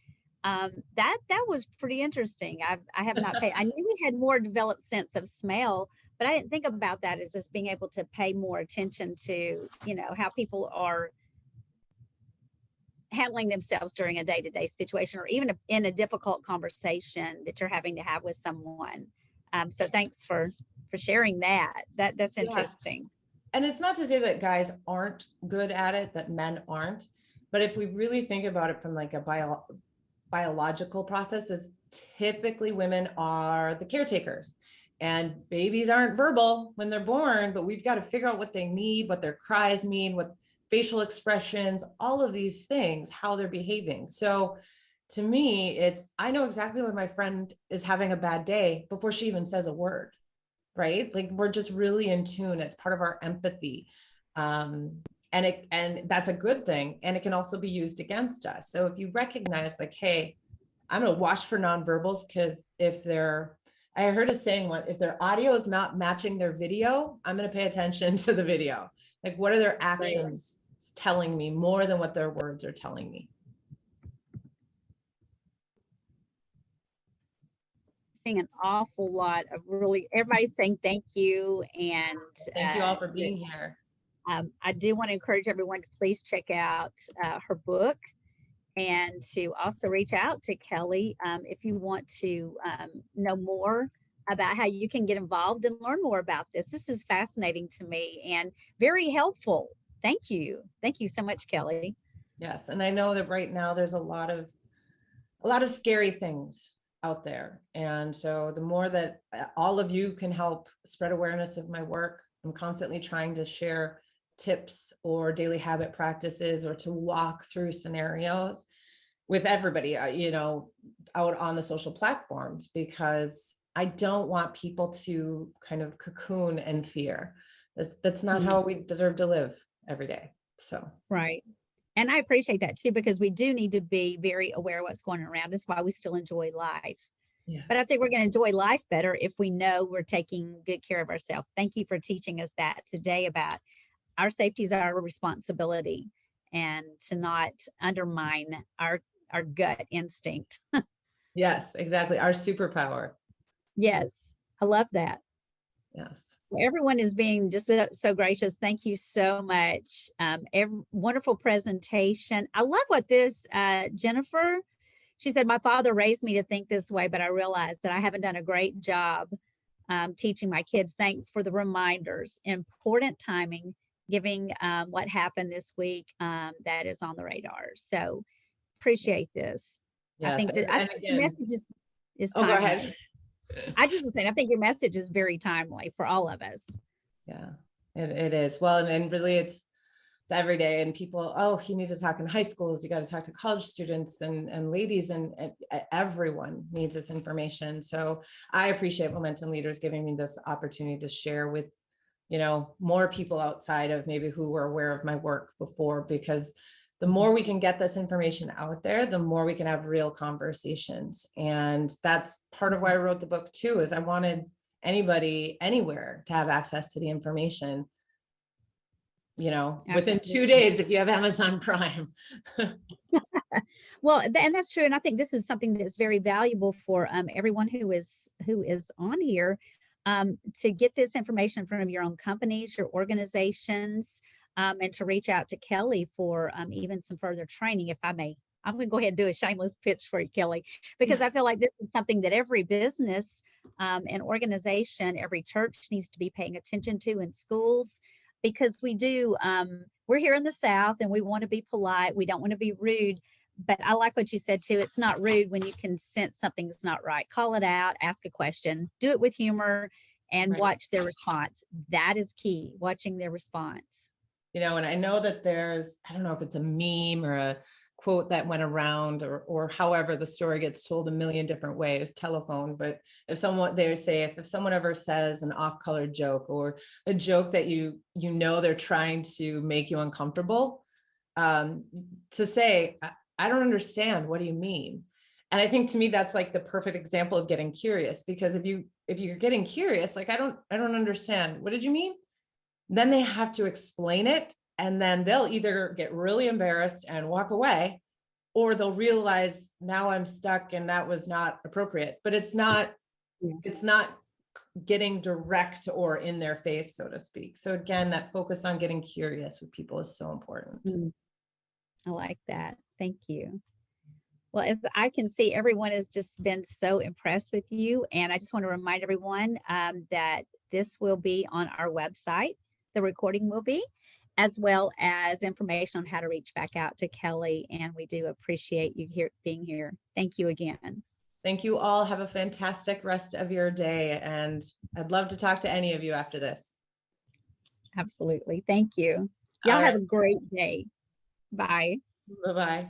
That was pretty interesting. I have not paid. I knew we had more developed sense of smell, but I didn't think about that as just being able to pay more attention to, how people are handling themselves during a day-to-day situation, or even in a difficult conversation that you're having to have with someone. So thanks for sharing that. That's interesting. Yes. And it's not to say that guys aren't good at it, that men aren't, but if we really think about it from like a biological process, is typically women are the caretakers And babies aren't verbal when they're born, but we've got to figure out what they need, what their cries mean, what facial expressions, all of these things, how they're behaving. So to me, I know exactly when my friend is having a bad day before she even says a word, right? Like we're just really in tune. It's part of our empathy. And that's a good thing. And it can also be used against us. So if you recognize like, hey, I'm going to watch for nonverbals, because I heard a saying, what if their audio is not matching their video, I'm going to pay attention to the video. Like, what are their actions telling me more than what their words are telling me? Seeing an awful lot of really everybody's saying thank you, and Thank you all for being here. I do want to encourage everyone to please check out her book, and to also reach out to Kelly if you want to know more about how you can get involved and learn more about this. This is fascinating to me and very helpful. Thank you. Thank you so much, Kelly. Yes. And I know that right now there's a lot of scary things out there. And so the more that all of you can help spread awareness of my work, I'm constantly trying to share tips or daily habit practices, or to walk through scenarios with everybody, out on the social platforms, because I don't want people to kind of cocoon in fear. That's not how we deserve to live every day. So. Right. And I appreciate that too, because we do need to be very aware of what's going on around us while we still enjoy life. Yes. But I think we're going to enjoy life better if we know we're taking good care of ourselves. Thank you for teaching us that today, about our safety is our responsibility, and to not undermine our gut instinct. Yes, exactly. Our superpower. Yes, I love that. Yes. Well, everyone is being just so gracious. Thank you so much. Wonderful presentation. I love what this, Jennifer, she said, my father raised me to think this way, but I realized that I haven't done a great job teaching my kids. Thanks for the reminders. Important timing, giving what happened this week that is on the radar. So appreciate this. Yes. I think the message is timely. Go ahead. I just was saying, I think your message is very timely for all of us. Yeah, it is. Well, and really it's every day, and people, you need to talk in high schools, you got to talk to college students and ladies, and everyone needs this information. So I appreciate Momentum Leaders giving me this opportunity to share with, more people outside of maybe who were aware of my work before, because the more we can get this information out there, the more we can have real conversations. And that's part of why I wrote the book too, is I wanted anybody anywhere to have access to the information, within 2 days, if you have Amazon Prime. Well, and that's true. And I think this is something that's very valuable for everyone who is on here, to get this information in front of your own companies, your organizations, and to reach out to Kelly for even some further training, if I may. I'm going to go ahead and do a shameless pitch for you, Kelly, because I feel like this is something that every business and organization, every church needs to be paying attention to, in schools, because we're here in the South and we want to be polite. We don't want to be rude. But I like what you said too. It's not rude when you can sense something's not right. Call it out, ask a question, do it with humor, and watch their response. That is key, watching their response. And I know that I don't know if it's a meme or a quote that went around, or however the story gets told a million different ways, telephone. But if someone ever says an off-color joke, or a joke that they're trying to make you uncomfortable, to say, I don't understand, what do you mean? And I think to me, that's like the perfect example of getting curious, because if you're getting curious, like, I don't understand, what did you mean? Then they have to explain it, and then they'll either get really embarrassed and walk away, or they'll realize, now I'm stuck and that was not appropriate. But it's not getting direct or in their face, so to speak. So again, that focus on getting curious with people is so important. I like that. Thank you. Well, as I can see, everyone has just been so impressed with you. And I just want to remind everyone that this will be on our website. The recording will be, as well as information on how to reach back out to Kelly. And we do appreciate you being here. Thank you again. Thank you all. Have a fantastic rest of your day. And I'd love to talk to any of you after this. Absolutely. Thank you. All Y'all have right. a great day. Bye. Bye-bye.